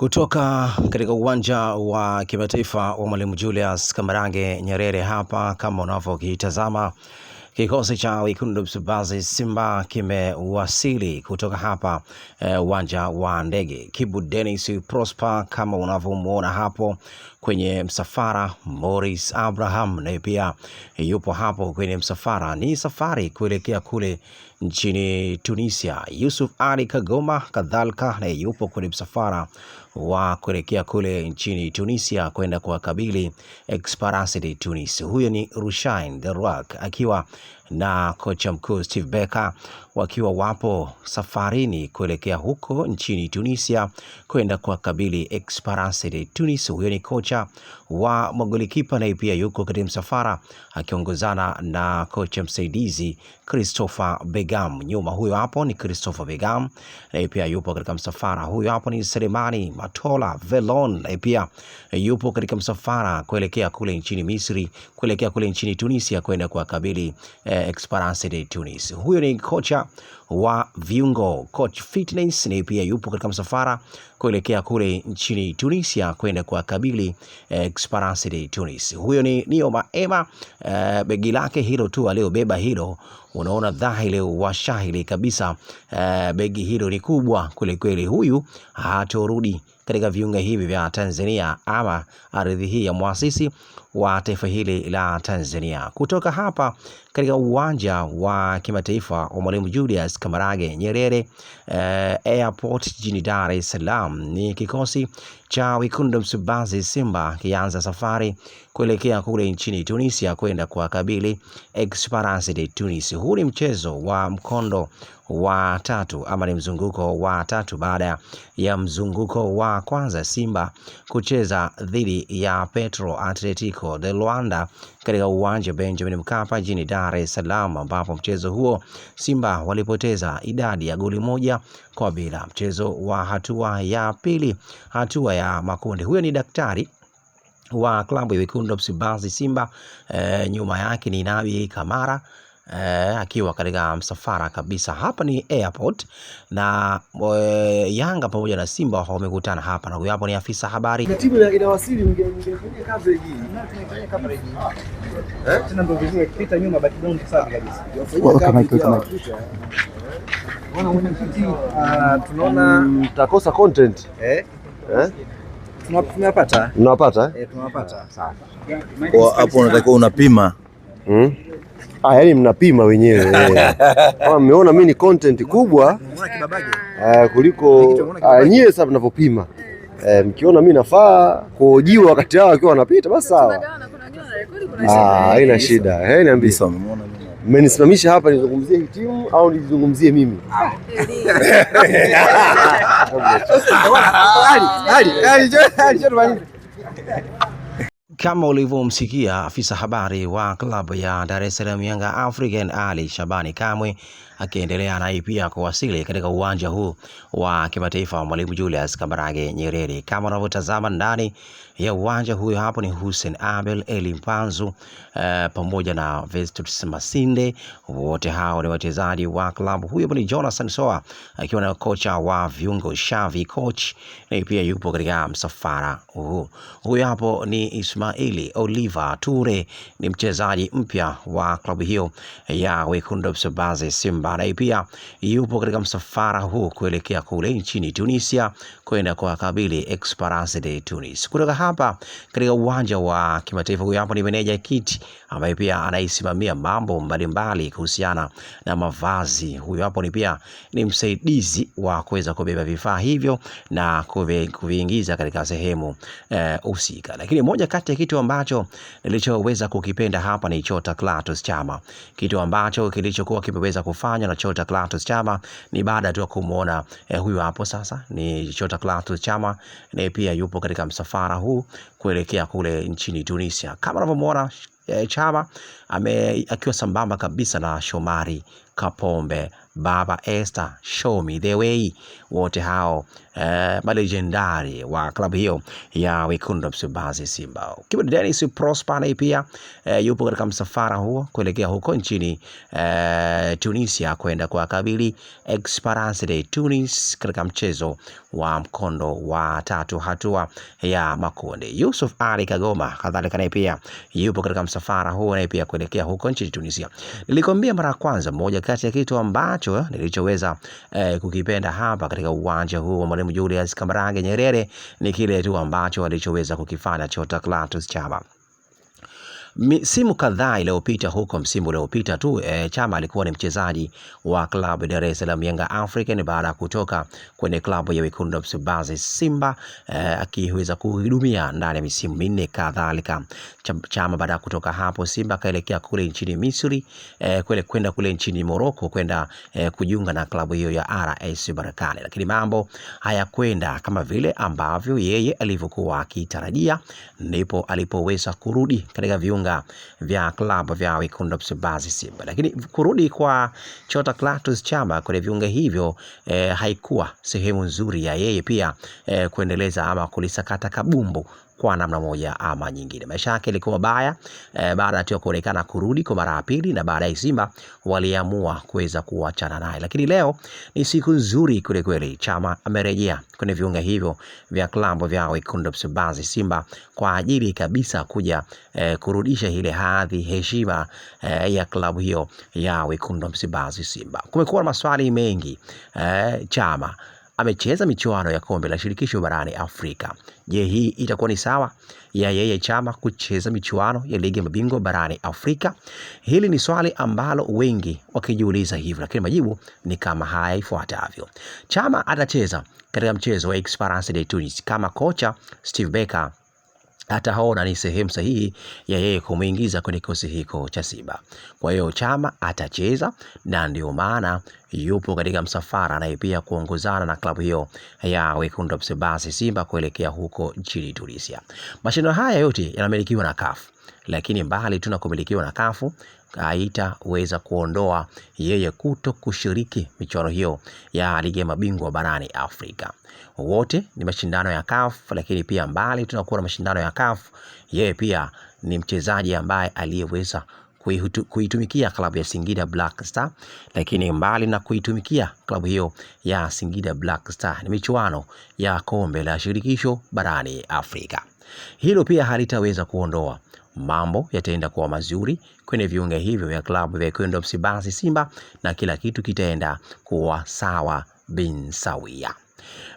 Kutoka katika uwanja wa kimataifa wa Mwalimu Julius Kambarage Nyerere hapa, kama unavyokitazama, kikosi cha Wekundu Msimbazi Simba kimewasili kutoka hapa uwanja wa ndege Kibu Denis Prosper, kama unavyomuona hapo kwenye msafara. Morris Abraham naye pia yupo hapo kwenye msafara, ni safari kuelekea kule nchini Tunisia. Yusuf Ali Kagoma kadhalika naye yupo kwenye msafara wa kuelekea kule nchini Tunisia kwenda kuwakabili Esperance de Tunis. Huyo ni Rushain The Rock akiwa na kocha mkuu Steve Becker, wakiwa wapo safarini kuelekea huko nchini Tunisia kwenda kuwakabili Esperance de Tunis. Huyo ni kocha wa magolikipa na pia yuko katika msafara akiongozana na kocha msaidizi Christopher Begam. Nyuma huyo hapo ni Christopher Begam na pia yupo katika msafara. Huyo hapo ni Selemani Matola Velon na pia yupo katika msafara kuelekea kule nchini Misri, kuelekea kule nchini Tunisia kwenda kuwakabili Esperance de Tunis. Huyo ni kocha wa viungo, coach fitness, na pia yupo katika msafara kuelekea kule nchini Tunisia kwenda kuwakabili Esperance de Tunis. Huyo ni Nio Maema. Begi lake hilo tu aliobeba hilo, unaona dhahiri wa shahili kabisa, begi hilo ni kubwa kweli kweli. Huyu hatorudi katika viunga hivi vya Tanzania ama ardhi hii ya muasisi wa taifa hili la Tanzania. Kutoka hapa katika uwanja wa kimataifa wa Mwalimu Julius Kambarage Nyerere Airport jijini Dar es Salaam, ni kikosi cha Wekundu Msimbazi Simba kianza safari kuelekea kule nchini Tunisia kwenda kuwakabili Esperance de Tunis. Huu ni mchezo wa mkondo wa tatu ama ni mzunguko wa tatu baada ya mzunguko wa kwanza Simba kucheza dhidi ya Petro Atletico de Luanda katika uwanja Benjamin Mkapa jijini Dar es Salaam, ambapo mchezo huo Simba walipoteza idadi ya goli 1-0. Mchezo wa hatua ya pili, hatua ya makundi. Huyo ni daktari wa klabu ya Wekundu Msimbazi Simba, nyuma yake ni Nabi Kamara akiwa katika msafara kabisa. Hapa ni airport na Yanga pamoja na Simba wamekutana hapa, na huyo hapo ni afisa habari. Timu inawasili, mngefanyia coverage hii. Tunafanyia coverage hii. Tena ndio vizuri kupita nyuma background safi kabisa. Wana mwenyekiti, tunaona mtakosa content. Tunapata. Tunapata? Tunapata. Sawa. Hapo unatakiwa unapima. Yaani mnapima wenyewe. Kama mmeona mimi ni content kubwa kuliko nyie sasa mnavyopima. Mkiona mimi nafaa kuhojiwa wakati hao wakiwa wanapita basi sawa. Haina shida. Niambie. Mmenisimamisha hapa nizungumzie hii timu au nizungumzie mimi? Kama ulivyomsikia afisa habari wa klabu ya Dar es Salaam Yanga African Ali Shabani Kamwe akiendelea naye pia kuwasili katika uwanja huu wa kimataifa wa Mwalimu Julius Kambarage Nyerere. Kama unavyotazama ndani ya uwanja, huyo hapo ni Hussein Abel Elimpanzu pamoja na Vestus Masinde. Wote hao ni wachezaji wa klabu. Huyo ni Jonathan Soa akiwa na kocha wa viungo Xavi coach, na pia yupo katika msafara huu. Huyo hapo ni Ismaili Oliver Ture, ni mchezaji mpya wa klabu hiyo ya Wekundu Msimbazi Simba, na pia yupo katika msafara huu kuelekea kule nchini Tunisia kwenda kuwakabili Esperance de Tunis. Kutoka hapa katika uwanja wa kimataifa, huyo hapo ni meneja kiti ambaye pia anaisimamia mambo mbalimbali kuhusiana na mavazi. Huyo hapo ni pia ni msaidizi wa kuweza kubeba vifaa hivyo na kuviingiza katika sehemu husika. Lakini moja kati ya kitu ambacho nilichoweza kukipenda hapa ni Chota Clatous Chama. Kitu ambacho kilichokuwa kimeweza kufanywa na Chota Clatous Chama ni baada tu kumuona huyu hapo sasa ni Chota Clatous Chama, na pia yupo katika msafara huu kuelekea kule nchini Tunisia. Kama unavyomuona Chama akiwa sambamba kabisa na Shomari Kapombe Baba Esther, Show Me The Way, wote hao malejendari wa klabu hiyo ya Wekundu wa Msimbazi Simba. Kibu Dennis Prosper naye pia yupo katika msafara huo kuelekea huko nchini Tunisia kwenda kuwakabili Esperance de Tunis katika mchezo wa mkondo wa 3 hatua ya makundi. Yusuf Ali Kagoma kadhalika naye pia yupo katika msafara huo naye pia kuelekea huko nchini Tunisia. Nilikwambia mara kwanza, moja kati ya kitu ambacho nilichoweza kukipenda hapa katika uwanja huu wa Mwalimu Julius Kambarage Nyerere ni kile tu ambacho alichoweza kukifanya Chota Clatous Chama. Msimu kadhaa iliyopita huko, msimu uliopita tu Chama alikuwa ni mchezaji wa klabu Dar es Salaam Young African baada ya kutoka kwenye klabu ya Wekundu wa Msimbazi Simba, akiweza kuhudumia ndani ya misimu 4 kadhalika. Chama baada ya kutoka hapo Simba kaelekea kule nchini Misri, kwenda kule nchini Morocco kwenda kujiunga na klabu hiyo ya RS Berkane, lakini mambo hayakwenda kama vile ambavyo yeye alivyokuwa akitarajia. Ndipo alipoweza kurudi katika viunga vya klabu vya Wekundu wa Msimbazi Simba. Lakini kurudi kwa Chota Clatous Chama kwenye viunga hivyo haikuwa sehemu nzuri ya yeye pia kuendeleza ama kulisakata kabumbu kwa namna moja ama nyingine. Maisha yake yalikuwa mabaya baada ya kuonekana kurudi kwa mara ya pili, na baadaye Simba waliamua kuweza kuachana naye. Lakini leo ni siku nzuri kweli kweli. Chama amerejea kwenye viunga hivyo vya klabu vya Wekundu wa Msimbazi Simba kwa ajili kabisa kuja kurudisha ile hadhi, heshima ya klabu hiyo ya Wekundu wa Msimbazi Simba. Kumekuwa na maswali mengi. Chama amecheza michuano ya kombe la shirikisho barani Afrika. Je, hii itakuwa ni sawa ya yeye Chama kucheza michuano ya ligi ya mabingwa barani Afrika? Hili ni swali ambalo wengi wakijiuliza hivyo, lakini majibu ni kama haya ifuatavyo. Chama atacheza katika mchezo wa Esperance de Tunis kama kocha Steve Barker ataona ni sehemu sahihi ya yeye kumuingiza kwenye kikosi hiko cha Simba. Kwa hiyo Chama atacheza, na ndio maana yupo katika msafara na pia kuongozana na klabu hiyo ya Wekundu wa Msimbazi Simba kuelekea huko nchini Tunisia. Mashindano haya yote yanamilikiwa na CAF, lakini mbali tunakumilikiwa na CAF haitaweza kuondoa yeye kuto kushiriki michuano hiyo ya ligi ya mabingwa barani Afrika. Wote ni mashindano ya CAF, lakini pia mbali tunakuwa na mashindano ya CAF, yeye pia ni mchezaji ambaye aliyeweza kuitumikia klabu ya Singida Black Star, lakini mbali na kuitumikia klabu hiyo ya Singida Black Star, ni michuano ya kombe la shirikisho barani Afrika. Hilo pia halitaweza kuondoa mambo yataenda kuwa mazuri kwenye viunga hivyo vya klabu vya Wekundu wa Msimbazi Simba, na kila kitu kitaenda kuwa sawa bin sawia.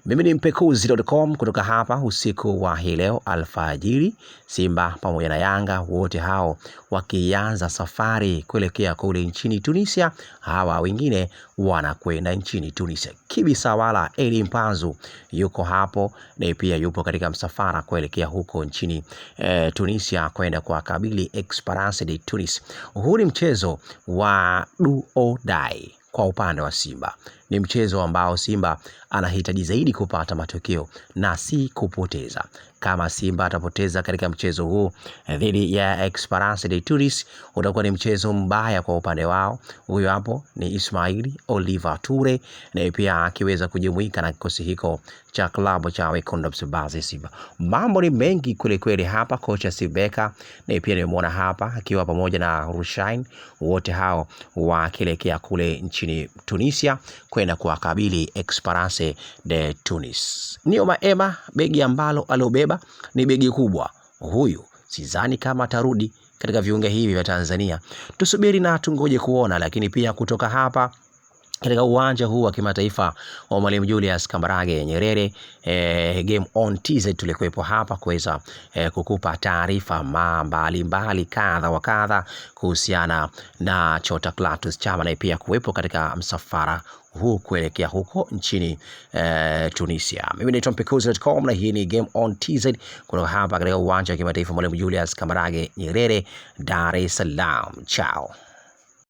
Mimi ni Mpekuzi.com kutoka hapa usiku wa hii leo alfajiri. Simba pamoja na Yanga wote hao wakianza safari kuelekea kule nchini Tunisia. Hawa wengine wanakwenda nchini Tunisia. Kibisawala Eli Mpanzu yuko hapo na pia yupo katika msafara kuelekea huko nchini Tunisia kwenda kuwakabili Esperance de Tunis. Huu ni mchezo wa do or die kwa upande wa Simba. Ni mchezo ambao Simba anahitaji zaidi kupata matokeo na si kupoteza. Kama Simba atapoteza katika mchezo huu dhidi ya Esperance de Tunis, utakuwa ni mchezo mbaya kwa upande wao. Huyo hapo ni Ismaili Oliver Ture, na pia akiweza kujumuika na kikosi hiko cha klabu cha Wekundu wa Msimbazi Simba. Mambo ni mengi kule kweli hapa. Kocha Steve Barker na pia nimeona hapa akiwa pamoja na Rushain, wote hao wakielekea kule nchini Tunisia kwenda kuwakabili Esperance de Tunis. Nio Maema, begi ambalo aliobeba ni begi kubwa. Huyu sidhani kama atarudi katika viunga hivi vya Tanzania. Tusubiri na tungoje kuona, lakini pia kutoka hapa katika uwanja huu wa kimataifa wa Mwalimu Julius Kambarage Nyerere, Game On TZ tulikuwepo hapa kuweza kukupa taarifa mbalimbali kadha wa kadha kuhusiana na Chota Clatous Chama, na pia kuwepo katika msafara huu kuelekea huko nchini Tunisia. Mimi ni Mpekuzi.com na hii ni Game On TZ kutoka hapa katika uwanja wa kimataifa Mwalimu Julius Kambarage Nyerere, Dar es Salaam. Ciao.